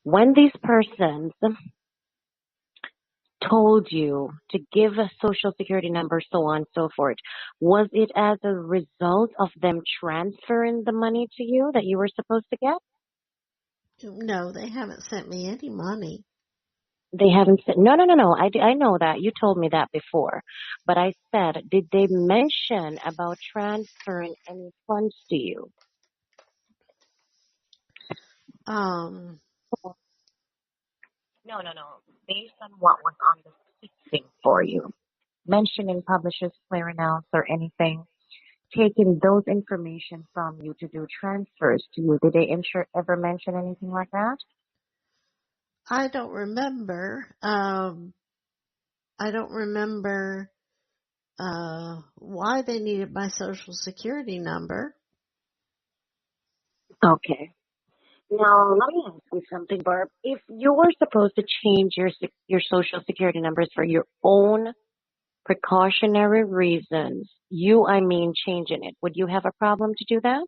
When these persons told you to give a social security number, so on and so forth, was it as a result of them transferring the money to you that you were supposed to get? No, they haven't sent me any money. They haven't said, no, no, no, no. I know that. You told me that before. But I said, did they mention about transferring any funds to you? Um, No, no, no. Based on what was on the system for you, mentioning publishers clearinghouse or anything, taking those information from you to do transfers to you. Did they ever mention anything like that? I don't remember. I don't remember why they needed my social security number. Okay. Now, let me ask you something, Barb. If you were supposed to change your social security numbers for your own precautionary reasons, I mean changing it, would you have a problem to do that?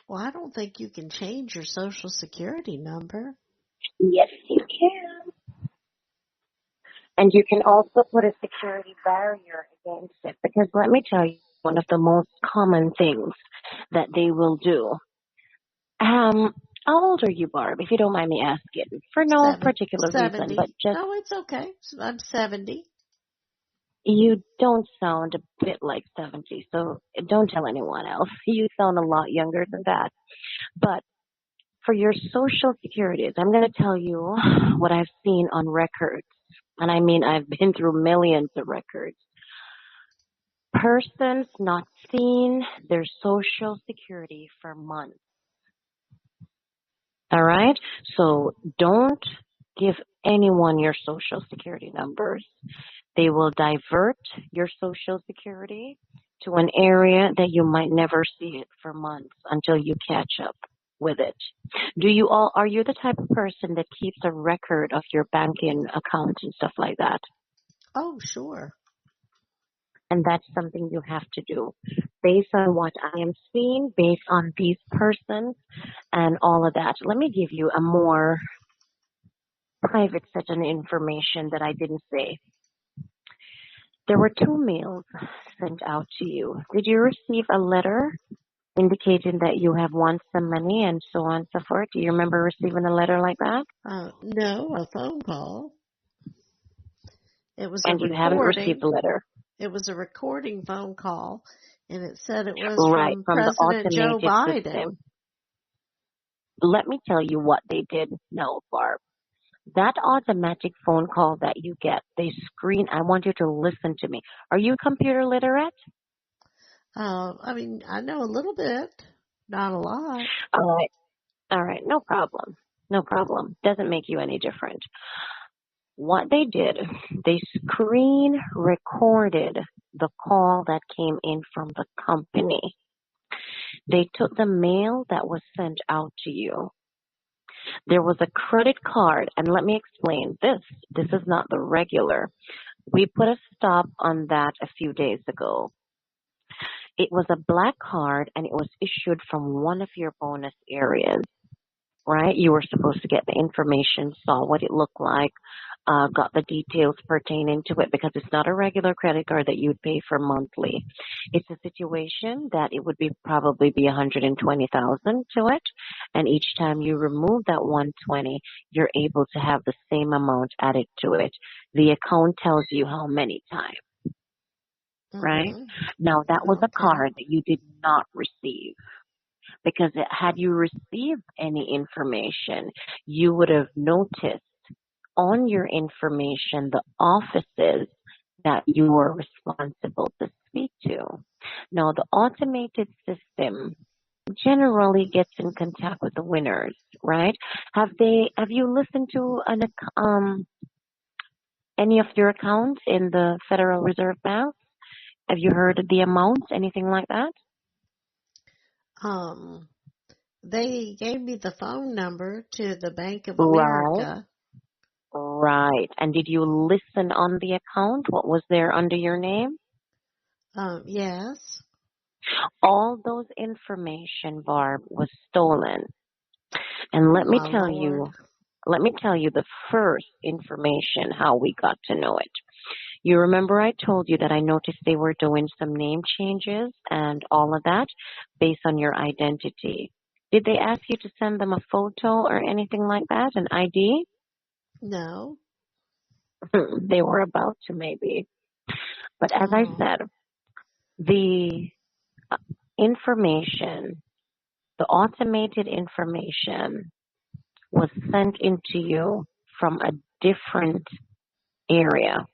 Well, I don't think you can change your social security number. Yes, you can. And you can also put a security barrier against it, because let me tell you, one of the most common things that they will do. How old are you, Barb, if you don't mind me asking? For no particular reason, but 70. just No, it's okay. I'm 70. you don't sound a bit like 70, so don't tell anyone else. You sound a lot younger than that. But for your social securities, I'm going to tell you what I've seen on records. And I mean, I've been through millions of records. Persons not seeing their social security for months. All right? So don't give anyone your social security numbers. They will divert your social security to an area that you might never see it for months until you catch up with it. Are you the type of person that keeps a record of your banking accounts and stuff like that? Oh, sure. And that's something you have to do based on what I am seeing, based on these persons and all of that. Let me give you a more private set of information that I didn't say. There were 2 mails sent out to you. Did you receive a letter indicating that you have won some money and so on and so forth? Do you remember receiving a letter like that? No, a phone call. It was And a you haven't received recording. the letter? It was a recording phone call, and it said it was Right, from from the President Joe automated Biden. system. Let me tell you what they did know, Barb. That automatic phone call that you get, they screen. I want you to listen to me. Are you computer literate? I mean, I know a little bit, not a lot. All right. All right. No problem. No problem. Doesn't make you any different. What they did, they screen recorded the call that came in from the company. They took the mail that was sent out to you. There was a credit card, and let me explain this. This is not the regular. We put a stop on that a few days ago. It was a black card, and it was issued from one of your bonus areas, right? You were supposed to get the information, saw what it looked like, got the details pertaining to it, because it's not a regular credit card that you'd pay for monthly. It's a situation that it would probably be 120,000 to it, and each time you remove that 120, you're able to have the same amount added to it. The account tells you how many times. Right? Now, that was a card that you did not receive, because had you received any information, you would have noticed on your information the offices that you were responsible to speak to. Now, the automated system generally gets in contact with the winners, right? Have you listened to any of your accounts in the Federal Reserve Bank? Have you heard of the amounts, anything like that? They gave me the phone number to the Bank of America. Right. And did you listen on the account? What was there under your name? Yes. All those information, Barb, was stolen. And Oh, my Lord. let me tell you the first information how we got to know it. You remember I told you that I noticed they were doing some name changes and all of that based on your identity. Did they ask you to send them a photo or anything like that, an ID? No. They were about to maybe. But as I Oh. said, the uh, information, the automated information was sent into you from a different area,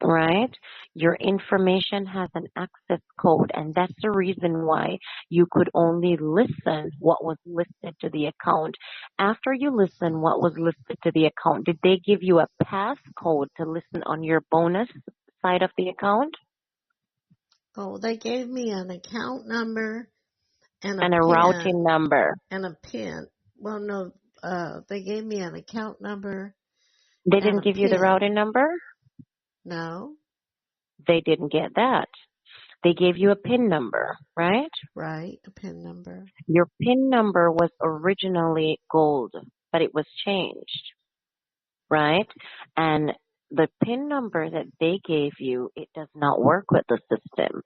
right? Your information has an access code, and that's the reason why you could only listen what was listed to the account. After you listen what was listed to the account, did they give you a passcode to listen on your bonus side of the account Oh, they gave me an account number and a and a routing pin number? and a pin. Well, no, they gave me an account number They and didn't a give you the pin. routing number? No, They didn't get that. They gave you a PIN number, right? right, a pin number. Your PIN number was originally gold, but it was changed, right? And the PIN number that they gave you, it does not work with the system.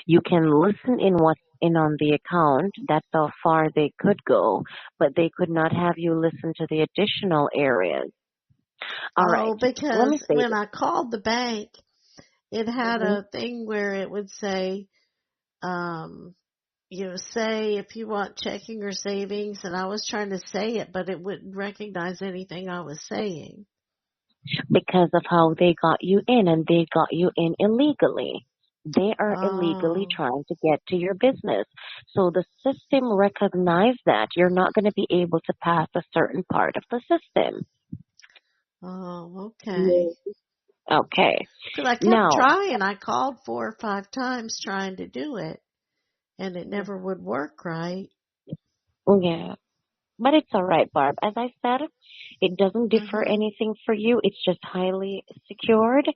You can listen in what's in on the account. That's how far they could go, but they could not have you listen to the additional areas. All right. Oh, Let me because say when I called the bank, it had this. a thing where it would say, say if you want checking or savings, and I was trying to say it, but it wouldn't recognize anything I was saying. Because of how they got you in, and they got you in illegally. They are illegally Oh, trying to get to your business. So the system recognized that you're not going to be able to pass a certain part of the system. okay. Okay. Because I kept Now, trying. I called 4 or 5 times trying to do it, and it never would work right. yeah, but it's all right, Barb. As I said, it doesn't differ Mhm. anything for you. It's just highly secured.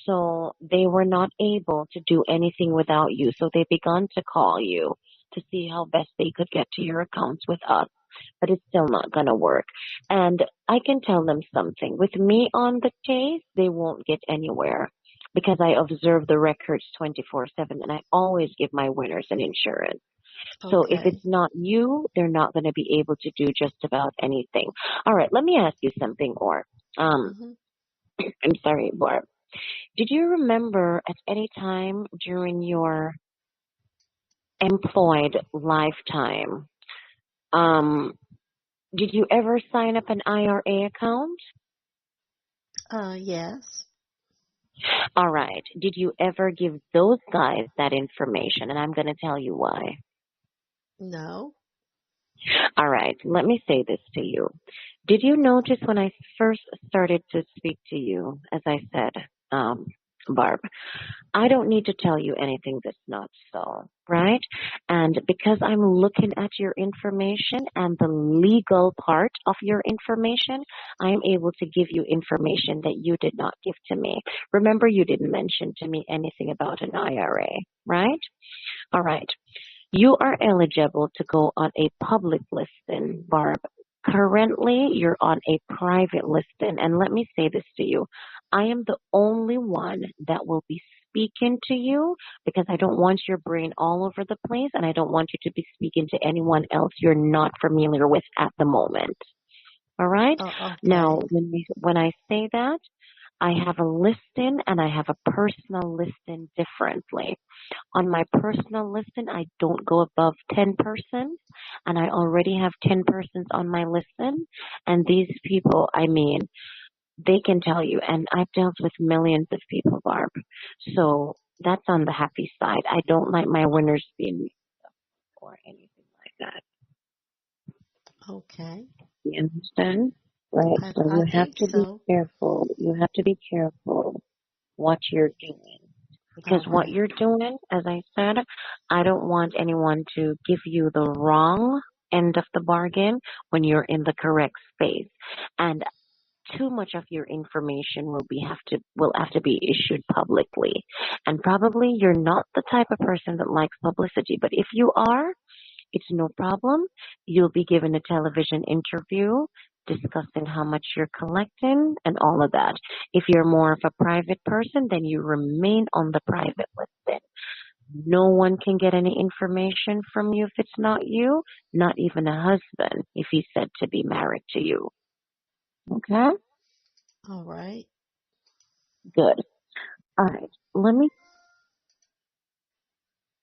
So they were not able to do anything without you. So they began to call you to see how best they could get to your accounts with us. But it's still not going to work. And I can tell them something. With me on the case, they won't get anywhere because I observe the records 24/7 and I always give my winners an insurance. So if Okay. it's not you, they're not going to be able to do just about anything. All right, let me ask you something, or Mhm. I'm sorry, Barb. Did you remember at any time during your employed lifetime, um, did you ever sign up an IRA account? Yes. All right. Did you ever give those guys that information? And I'm going to tell you why. No. All right. Let me say this to you. Did you notice when I first started to speak to you, as I said, Barb, I don't need to tell you anything that's not so, right? And because I'm looking at your information and the legal part of your information, I'm able to give you information that you did not give to me. Remember, you didn't mention to me anything about an IRA, right? All right. You are eligible to go on a public listing, Barb. Currently, you're on a private listing. And let me say this to you. I am the only one that will be speaking to you because I don't want your brain all over the place and I don't want you to be speaking to anyone else you're not familiar with at the moment. All right? Oh, Now, okay. when I say that, I have a listing and I have a personal listing differently. On my personal listing, I don't go above 10 persons, and I already have 10 persons on my listing. And these people, I mean, they can tell you, and I've dealt with millions of people, Barb. So that's on the happy side. I don't like my winners being or anything like that. Okay. You understand? Right. So I you have think to be so. careful. You have to be careful what you're doing. Because All what right. you're doing, as I said, I don't want anyone to give you the wrong end of the bargain when you're in the correct space. And too much of your information will have to be issued publicly. And probably you're not the type of person that likes publicity, but if you are, It's no problem. You'll be given a television interview discussing how much you're collecting and all of that. If you're more of a private person, then you remain on the private list. No one can get any information from you if it's not you, not even a husband if he's said to be married to you. Okay? All right. Good. All right.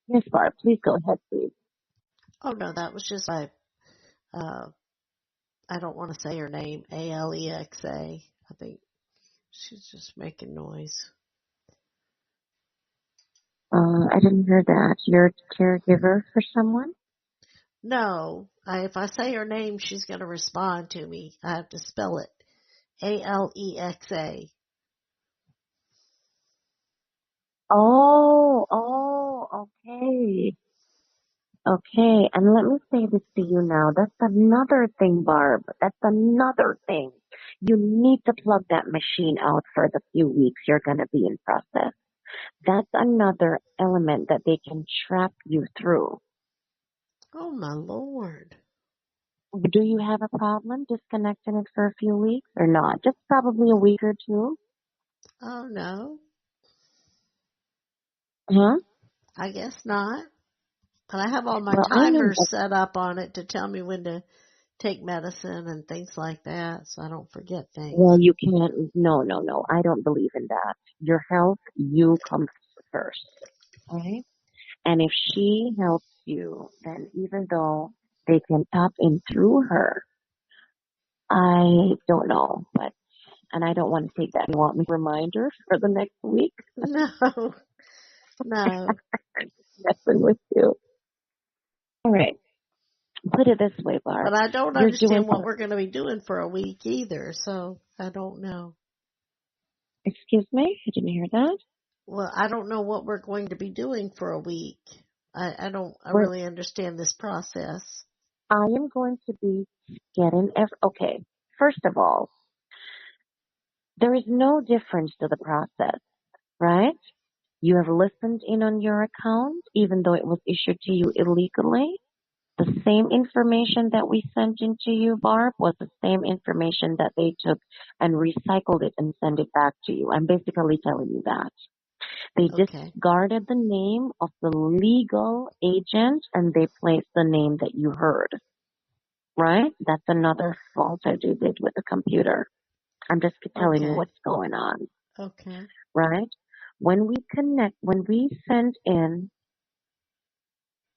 Yes, Barb, please go ahead, please. Oh no, that was just uh, I don't want to say her name, Alexa. I think she's just making noise. I didn't hear that. You're a caregiver for someone? No, if I say her name, she's going to respond to me. I have to spell it. Alexa. Okay. Okay, and let me say this to you now. That's another thing, Barb. That's another thing. You need to plug that machine out for the few weeks you're going to be in process. That's another element that they can trap you through. Oh my Lord. Do you have a problem disconnecting it for a few weeks or not? Just probably a week or two. Oh no. Huh? I guess not. But I have all my Well, I know. timers set up on it to tell me when to take medicine and things like that, so I don't forget things. Well, you can't. No. I don't believe in that. Your health, you come first. Right? And if she helps you, then even though they can tap in through her, I don't know. And I don't want to take that. You want me to reminder for the next week? No, no. Messing with you. All right. Put it this way, Barb. But I don't You're doing understand what we're going to be doing for a week either, so I don't know. Excuse me? I didn't hear that. Well, I don't know what we're going to be doing for a week. I We're, really understand this process. I am going to be okay. First of all, there is no difference to the process, right? You have listened in on your account, even though it was issued to you illegally. The same information that we sent into you, Barb, was the same information that they took and recycled it and sent it back to you. I'm basically telling you that. They Okay. discarded the name of the legal agent and they placed the name that you heard, right? That's another fault I did with the computer. I'm just telling you Okay. what's going on, Okay. right? When we send in,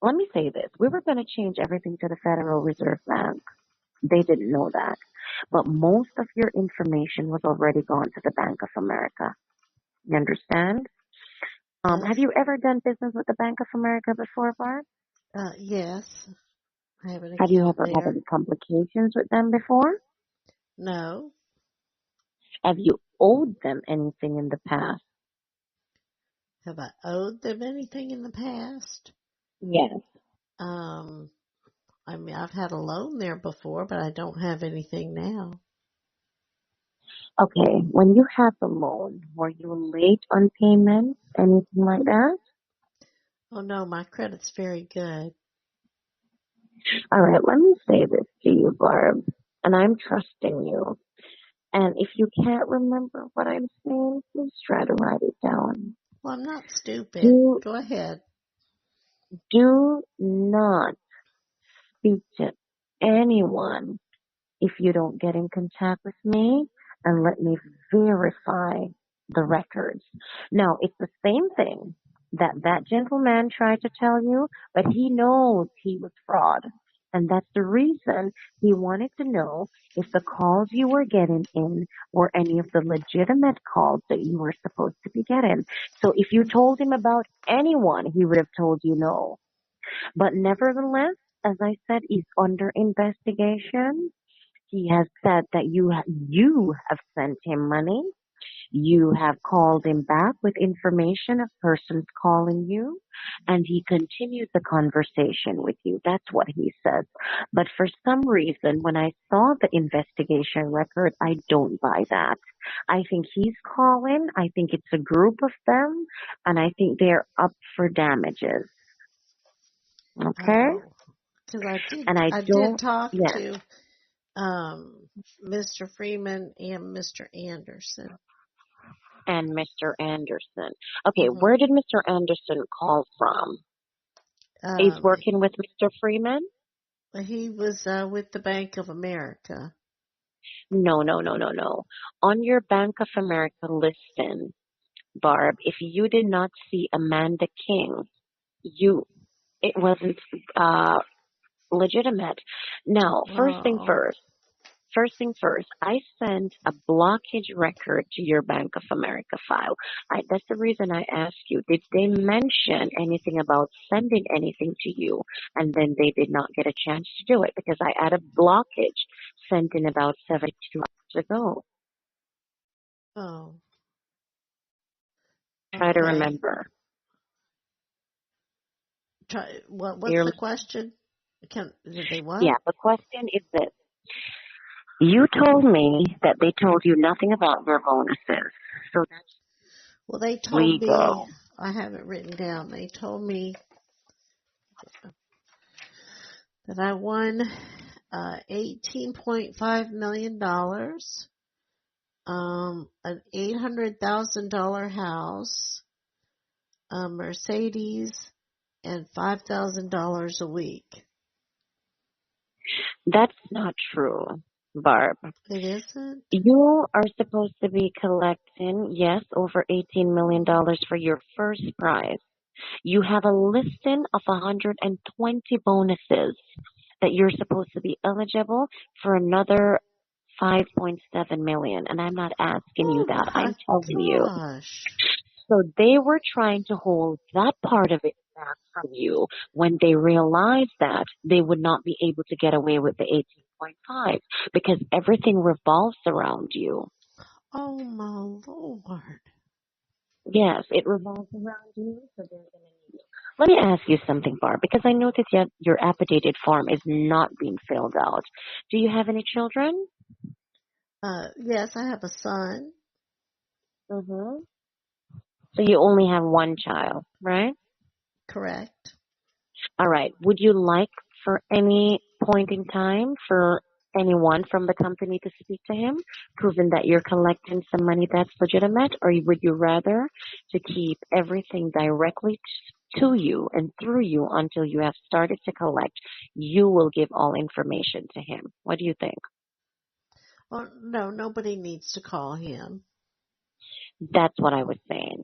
let me say this, we were going to change everything to the Federal Reserve Bank. They didn't know that. But most of your information was already gone to the Bank of America. You understand? Yes. Have you ever done business with the Bank of America before, Barb? Yes. I have an Have you account ever had there. any complications with them before? No. Have you owed them anything in the past? Have I owed them anything in the past? Yes. Um, I mean, I've had a loan there before, but I don't have anything now. Okay. When you had the loan, were you late on payments? Anything like that? Oh no, my credit's very good. All right. Let me say this to you, Barb, and I'm trusting you. And if you can't remember what I'm saying, please try to write it down. Well, I'm not stupid. Do Go ahead. do not speak to anyone if you don't get in contact with me and let me verify the records. Now, it's the same thing that gentleman tried to tell you, but he knows he was fraud. And that's the reason he wanted to know if the calls you were getting in were any of the legitimate calls that you were supposed to be getting. So if you told him about anyone, he would have told you no. But nevertheless, as I said, he's under investigation. He has said that you have sent him money. You have called him back with information of persons calling you, and he continued the conversation with you. That's what he says. But for some reason, when I saw the investigation record, I don't buy that. I think he's calling. I think it's a group of them, and I think they're up for damages. Okay? Oh, because And I I did don't, talk yes, to Mr. Freeman and Mr. Anderson. and Mr. Anderson. Okay, hmm where did Mr. Anderson call from? He's Um, working with Mr. Freeman? he was with the Bank of America. No, no, no, no, no. On your Bank of America listing, Barb, if you did not see Amanda King, it wasn't uh, legitimate. Now, Oh, first thing first, I sent a blockage record to your Bank of America file. That's the reason I asked you, did they mention anything about sending anything to you? And then they did not get a chance to do it because I had a blockage sent in about 72 hours ago. oh, Try to okay. remember. What's You're, the question? Did they what? yeah, the question is this. You told me that they told you nothing about your bonuses. So that's Well, they told me, legal. I have it written down. They told me that I won $18.5 million, an $800,000 house, a Mercedes, and $5,000 a week. That's not true, Barb. It isn't? You are supposed to be collecting, yes, over $18 million for your first prize. You have a listing of 120 bonuses that you're supposed to be eligible for another 5.7 million. And I'm not asking you Oh that. my I'm telling you. gosh. So they were trying to hold that part of it back from you when they realized that they would not be able to get away with the 18.5 because everything revolves around you. Oh my Lord. Yes, it revolves around you, so they're going to need you. Let me ask you something, Barb, because I noticed yet your appedated form is not being filled out. Do you have any children? Yes, I have a son. Mm-hmm. So you only have one child, right? Correct. All right. Would you like for any point in time for anyone from the company to speak to him, proving that you're collecting some money that's legitimate, or would you rather to keep everything directly to you and through you until you have started to collect? You will give all information to him. What do you think? Oh, no, nobody needs to call him. That's what I was saying.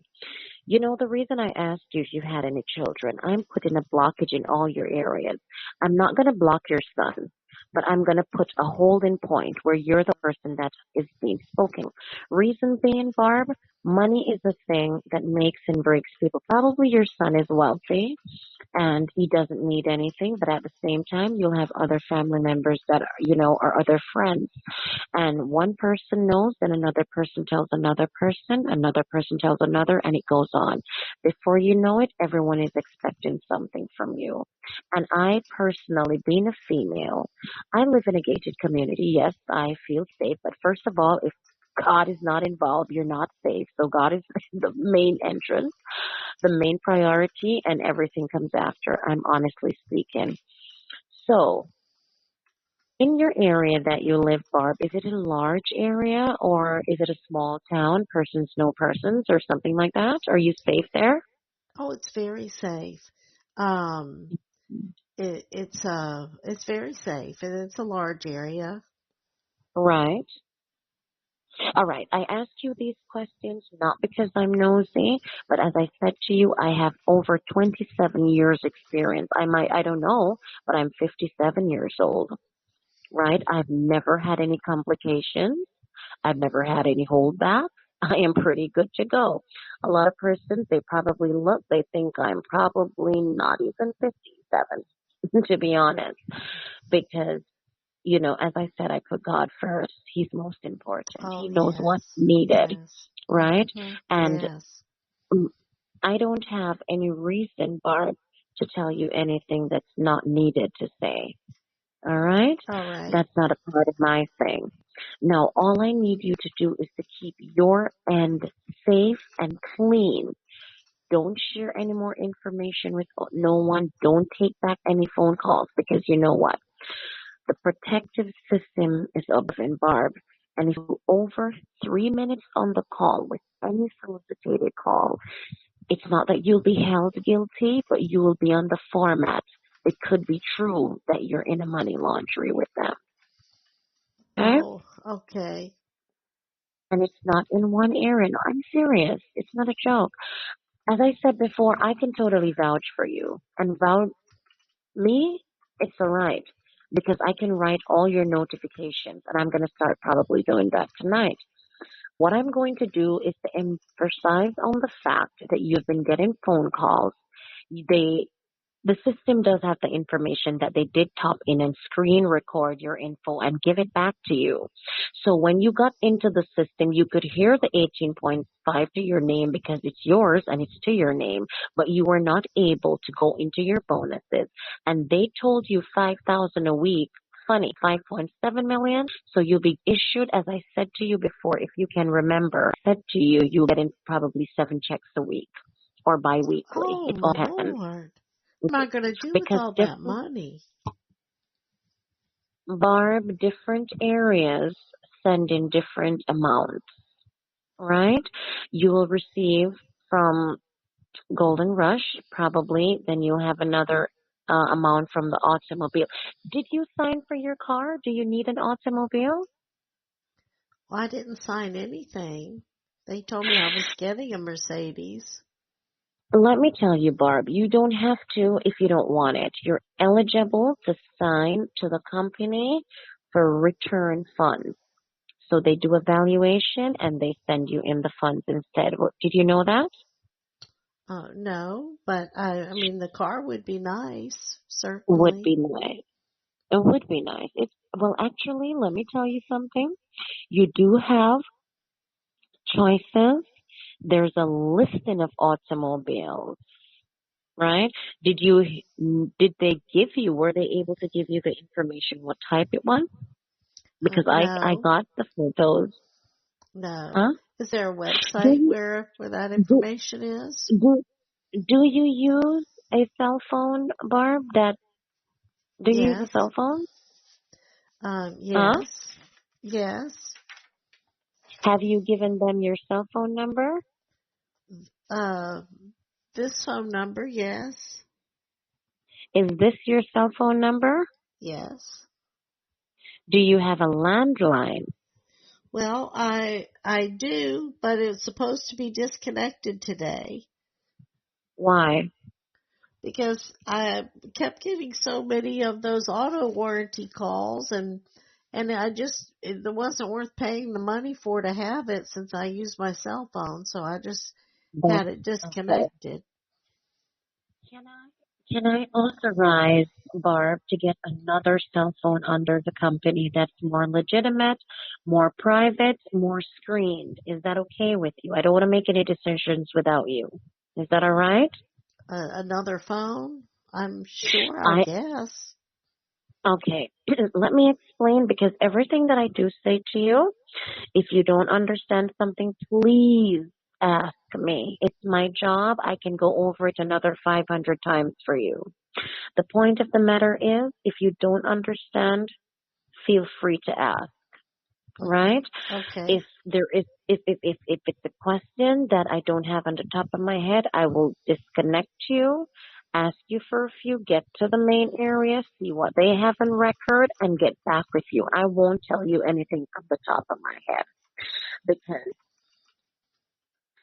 You know, the reason I asked you if you had any children, I'm putting a blockage in all your areas. I'm not going to block your son, but I'm going to put a holding point where you're the person that is being spoken. Reason being, Barb, money is the thing that makes and breaks people. Probably your son is wealthy and he doesn't need anything, but at the same time, you'll have other family members that are, are other friends, and one person knows, then another person tells another, and it goes on. Before you know it, everyone is expecting something from you. And I personally, being a female, I live in a gated community. Yes, I feel safe, but first of all, if God is not involved, you're not safe. So God is the main entrance, the main priority, and everything comes after. I'm honestly speaking. So, in your area that you live, Barb, is it a large area or is it a small town, persons know persons or something like that? Are you safe there? Oh, it's very safe. Um, it's very safe, and it's a large area. Right. All right. I asked you these questions not because I'm nosy, but as I said to you, I have over 27 years experience. I don't know, but I'm 57 years old, right? I've never had any complications. I've never had any holdbacks. I am pretty good to go. A lot of persons, they think I'm probably not even 57, to be honest, because, as I said, I put God first. He's most important. Oh, He knows what's yes. needed, Yes. right? And Yes. mm, I don't have any reason, Barb, to tell you anything that's not needed to say. All right? All right. That's not a part of my thing. Now, all I need you to do is to keep your end safe and clean. don't share any more information with no one. Don't take back any phone calls because you know what? The protective system is up in Barb. And if you're over 3 minutes on the call with any solicited call, it's not that you'll be held guilty, but you will be on the format. It could be true that you're in a money laundry with them. Okay? Oh, okay. And it's not in one area. No, I'm serious. It's not a joke. As I said before, I can totally vouch for you. And vouch me, it's all right. Because I can write all your notifications. And I'm going to start probably doing that tonight. What I'm going to do is to emphasize on the fact that you've been getting phone calls. The system does have the information that they did top in and screen record your info and give it back to you. So when you got into the system, you could hear the 18.5 to your name because it's yours and it's to your name, but you were not able to go into your bonuses. And they told you 5,000 a week. Funny, 5.7 million. So you'll be issued, as I said to you before, if you can remember, I said to you, you'll get in probably 7 checks a week or bi-weekly. Oh, It all my depends. Lord. What am I going to do with Because all that money? Barb, different areas send in different amounts, right? You will receive from Golden Rush, probably, then you'll have another amount from the automobile. Did you sign for your car? Do you need an automobile? Well, I didn't sign anything. They told me I was getting a Mercedes. Let me tell you, Barb, you don't have to if you don't want it. You're eligible to sign to the company for return funds. So they do a valuation and they send you in the funds instead. Did you know that? No, but I mean, the car would be nice, Would certainly. be nice. It would be nice. Well, actually, let me tell you something. You do have choices. There's a listing of automobiles, right? Did they give you, were they able to give you the information what type it was? Because I No, got the photos. no. Huh? Is there a Do website you, where that do, information is? do, do you use a cell phone, Barb? Do you use a Yes. cell phone? Huh? Yes. Yes. Have you given them your cell phone number? Uh, this phone number, yes. Is this your cell phone number? Yes. Do you have a landline? Well, I do, but it's supposed to be disconnected today Why? because I kept getting so many of those auto warranty calls and it wasn't worth paying the money for to have it since I use my cell phone, so I just That's had it okay. disconnected. Can I authorize Barb to get another cell phone under the company that's more legitimate, more private, more screened? Is that okay with you? I don't want to make any decisions without you. Is that all right? Another phone? I'm sure, I I guess. okay. Let me explain because everything that I do say to you, if you don't understand something, please ask me. It's my job. I can go over it another 500 times for you. The point of the matter is, if you don't understand, feel free to ask, right? Okay. If there is, if it's a question that I don't have on the top of my head, I will disconnect you, ask you for a few, get to the main area, see what they have on record, and get back with you. I won't tell you anything from the top of my head because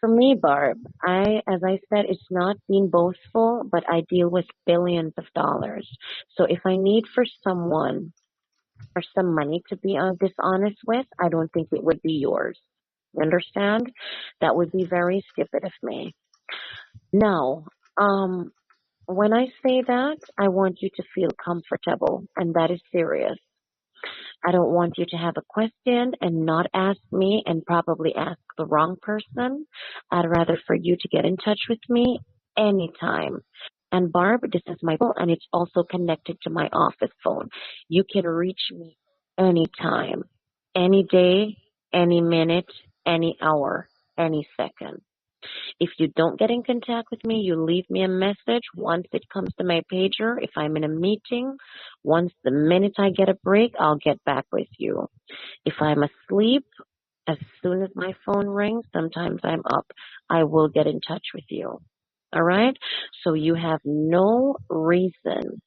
for me, Barb, as I said, it's not being boastful, but I deal with billions of dollars. So if I need for someone or some money to be dishonest with, I don't think it would be yours. You understand? That would be very stupid of me. Now, when I say that, I want you to feel comfortable, and that is serious. I don't want you to have a question and not ask me and probably ask the wrong person. I'd rather for you to get in touch with me anytime. And Barb, this is my phone and it's also connected to my office phone. You can reach me anytime, any day, any minute, any hour, any second. If you don't get in contact with me, you leave me a message. Once it comes to my pager, if I'm in a meeting, once the minute I get a break, I'll get back with you. If I'm asleep, as soon as my phone rings, sometimes I'm up, I will get in touch with you. All right? So you have no reason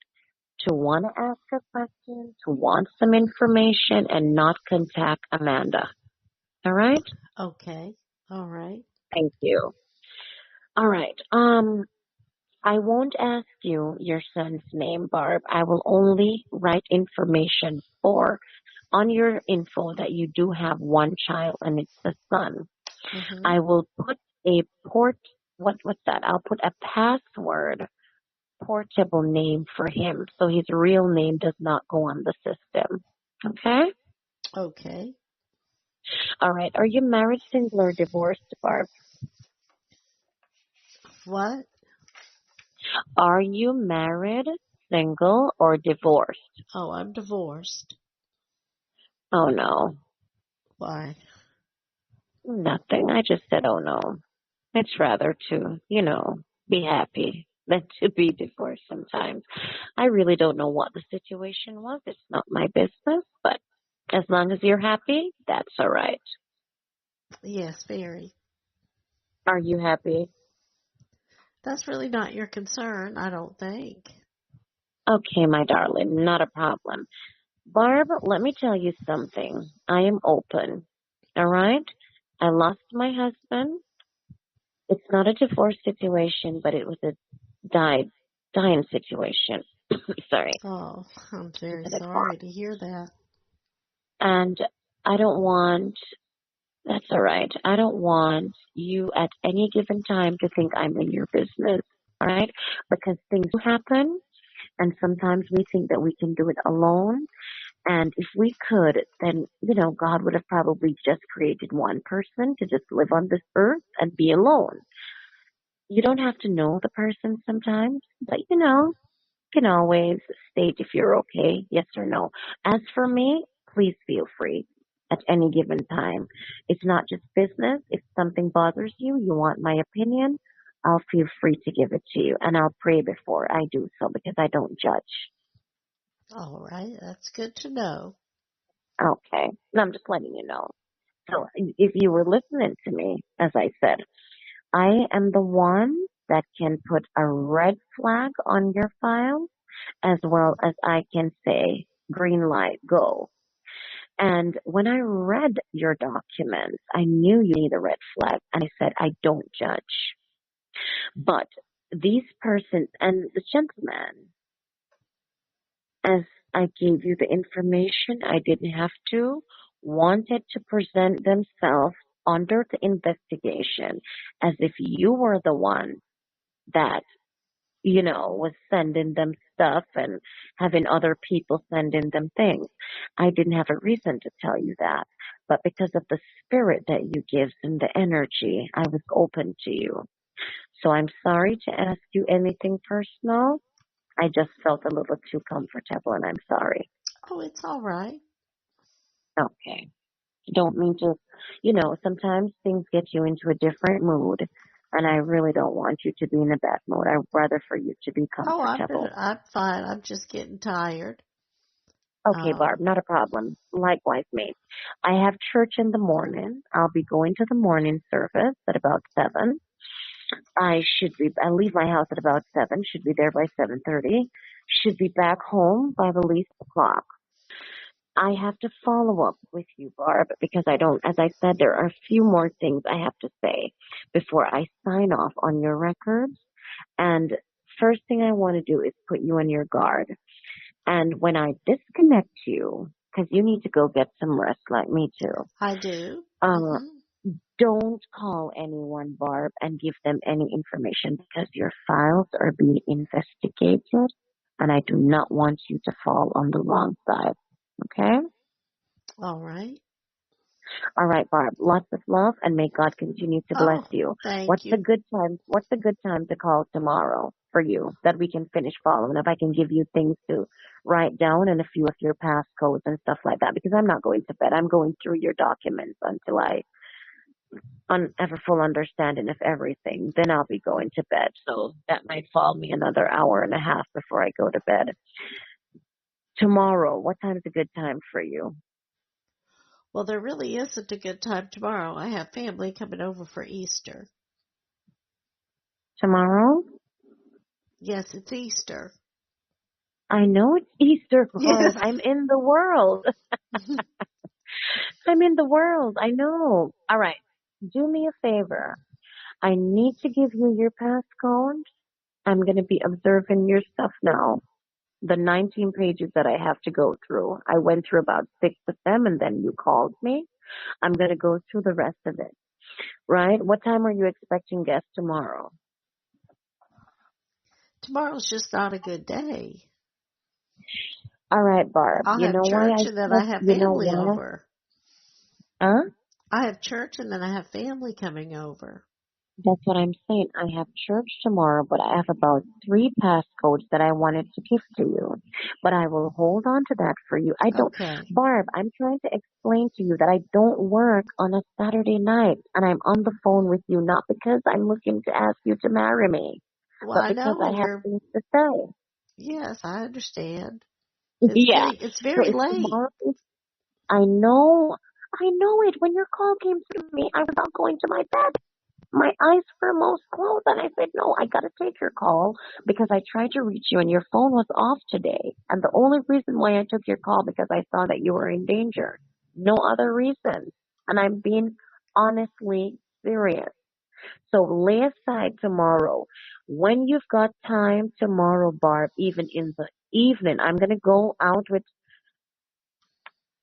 to want to ask a question, to want some information, and not contact Amanda. All right? Okay. All right. Thank you. All right. I won't ask you your son's name, Barb. I will only write information for on your info that you do have one child and it's a son. Mm-hmm. I will put a what's that? I'll put a password portable name for him so his real name does not go on the system. Okay? Okay. All right. Are you married, single, or divorced, Barb? What? Are you married, single, or divorced? Oh, I'm divorced. Oh no. Why? Nothing. I just said oh no. It's rather to, be happy than to be divorced sometimes. I really don't know what the situation was. It's not my business, but as long as you're happy, that's all right. Yes, very. Are you happy? That's really not your concern, I don't think. Okay, my darling, not a problem. Barb, let me tell you something. I am open. All right? I lost my husband. It's not a divorce situation, but it was a dying situation. Sorry. Oh, I'm very And sorry to hear that. And I don't want, that's all right. I don't want you at any given time to think I'm in your business. All right? Because things do happen. And sometimes we think that we can do it alone. And if we could, then, God would have probably just created one person to just live on this earth and be alone. You don't have to know the person sometimes, but you can always state if you're okay, yes or no. As for me, please feel free at any given time. It's not just business. If something bothers you, you want my opinion, I'll feel free to give it to you. And I'll pray before I do so because I don't judge. All right, that's good to know. Okay. And I'm just letting you know. So if you were listening to me, as I said, I am the one that can put a red flag on your file as well as I can say, green light, go. And when I read your documents, I knew you need a red flag. And I said, I don't judge. But these persons and the gentleman, as I gave you the information, I didn't have to, wanted to present themselves under the investigation as if you were the one that was sending them stuff and having other people sending them things. I didn't have a reason to tell you that. But because of the spirit that you give and the energy, I was open to you. So I'm sorry to ask you anything personal. I just felt a little too comfortable and I'm sorry. Oh, it's all right. Okay. Don't mean to, sometimes things get you into a different mood. And I really don't want you to be in a bad mood. I'd rather for you to be Oh, comfortable. I'm fine. I'm just getting tired. Okay, Um, Barb, not a problem. Likewise, me. I have church in the morning. I'll be going to the morning service at about 7. I leave my house at about 7, should be there by 7:30, should be back home by the least o'clock. I have to follow up with you, Barb, because as I said, there are a few more things I have to say before I sign off on your records. And first thing I want to do is put you on your guard. And when I disconnect you, because you need to go get some rest like me too, I do. uh, Hmm. don't call anyone, Barb, and give them any information because your files are being investigated and I do not want you to fall on the wrong side. Okay? All right. All right, Barb. Lots of love and may God continue to bless Oh, you. thank you. What's a good time to call tomorrow for you that we can finish following? If I can give you things to write down and a few of your passcodes and stuff like that because I'm not going to bed. I'm going through your documents until I have a full understanding of everything, then I'll be going to bed. So that might fall me another hour and a half before I go to bed. Tomorrow, what time is a good time for you? Well, there really isn't a good time tomorrow. I have family coming over for Easter. Tomorrow? Yes, it's Easter. I know it's Easter, Yes. Barb. I'm in the world. I'm in the world. I know. All right. Do me a favor. I need to give you your passcode. I'm going to be observing your stuff now. The 19 pages that I have to go through. I went through about 6 of them and then you called me. I'm going to go through the rest of it. Right? What time are you expecting guests tomorrow? Tomorrow's just not a good day. All right, Barb. I'll You have know why church I and then I said, have you know family why? over. Huh? I have church and then I have family coming over. That's what I'm saying. I have church tomorrow, but I have about 3 passcodes that I wanted to give to you. But I will hold on to that for you. Okay. Barb, I'm trying to explain to you that I don't work on a Saturday night and I'm on the phone with you not because I'm looking to ask you to marry me, Well, but I because know I have you're, things to say. yes, I understand. Yeah. It's So very if late. tomorrow, I know it. When your call came through me, I was not going to my bed. My eyes were most closed, and I said, no, I got to take your call because I tried to reach you and your phone was off today. And the only reason why I took your call because I saw that you were in danger. No other reason. And I'm being honestly serious. So lay aside tomorrow. When you've got time tomorrow, Barb, even in the evening, I'm going to go out with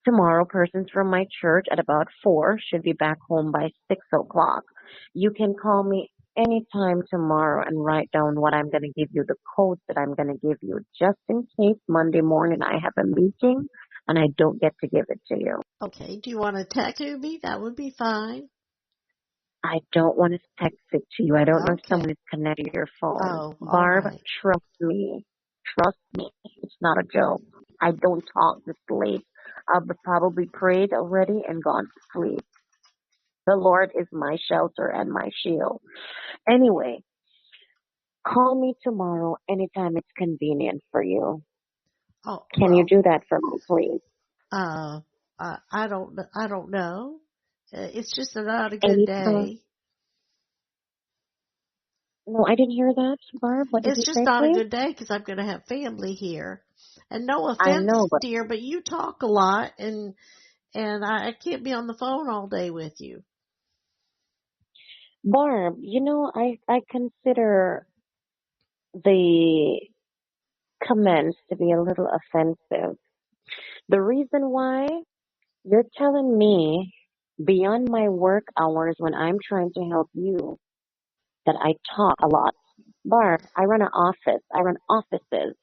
tomorrow persons from my church at about 4 should be back home by 6 o'clock. You can call me anytime tomorrow and write down what I'm going to give you, the codes that I'm going to give you, just in case Monday morning I have a meeting and I don't get to give it to you. Okay. Do you want to text me? That would be fine. I don't want to text it to you. I don't know if Okay. someone is connected to your phone. Oh, all Barb, right. trust me. Trust me. It's not a joke. I don't talk this late. I've probably prayed already and gone to sleep. The Lord is my shelter and my shield. Anyway, call me tomorrow anytime it's convenient for you. Oh, Can you well, do that for me, please? uh, I don't know. It's just not a good Anytime. day. No, I didn't hear that, Barb. What did It's you just say, not a please? good day because I'm going to have family here. And no I offense, know, but dear, but you talk a lot and I can't be on the phone all day with you. Barb, I consider the comments to be a little offensive. The reason why you're telling me beyond my work hours when I'm trying to help you that I talk a lot. Barb, I run an office. I run offices.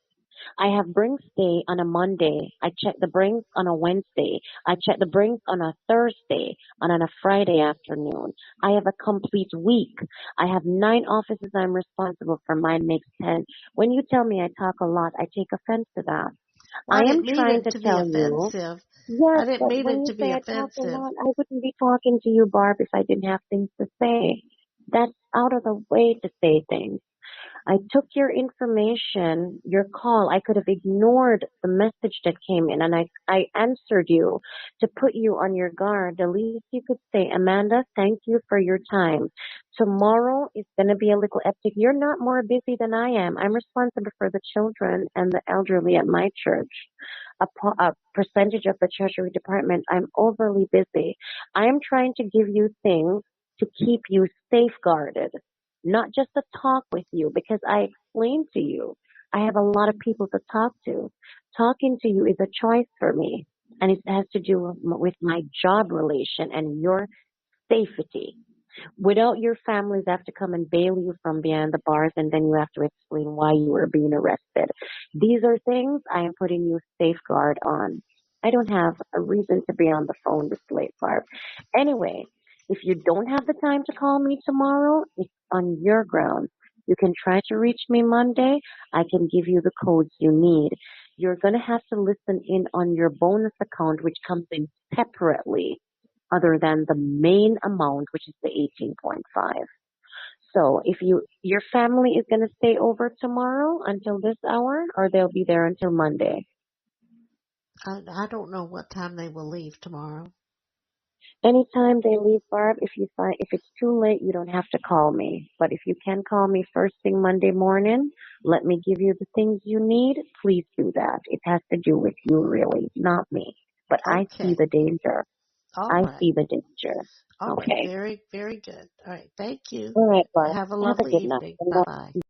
I have Brinks Day on a Monday. I check the Brinks on a Wednesday. I check the Brinks on a Thursday and on a Friday afternoon. I have a complete week. I have 9 offices I'm responsible for. Mine makes 10. When you tell me I talk a lot, I take offense to that. Well, I I am didn't mean trying it to to be tell you, offensive. yes, I didn't but mean when it you to say be I talk a offensive. lot, I wouldn't be talking to you, Barb, if I didn't have things to say. That's out of the way to say things. I took your information, your call. I could have ignored the message that came in and I answered you to put you on your guard. The least you could say, Amanda, thank you for your time. Tomorrow is going to be a little hectic. You're not more busy than I am. I'm responsible for the children and the elderly at my church. A percentage of the treasury department. I'm overly busy. I am trying to give you things to keep you safeguarded, not just to talk with you because I explained to you. I have a lot of people to talk to. Talking to you is a choice for me, and it has to do with my job relation and your safety. Without your families have to come and bail you from behind the bars and then you have to explain why you were being arrested. These are things I am putting you safeguard on. I don't have a reason to be on the phone this late, Barb. Anyway, if you don't have the time to call me tomorrow, it's on your ground. You can try to reach me Monday. I can give you the codes you need. You're going to have to listen in on your bonus account, which comes in separately. other than the main amount, which is the 18.5. So if your family is going to stay over tomorrow until this hour, or they'll be there until Monday? I don't know what time they will leave tomorrow. Anytime they leave, Barb, if it's too late, you don't have to call me. But if you can call me first thing Monday morning, let me give you the things you need. Please do that. It has to do with you, really, not me. But I see Okay. the danger. All I right. see the danger. All right. Okay. Very, very good. All right. Thank you. All right, Barb. Have a Have a lovely good night. evening. And Bye bye.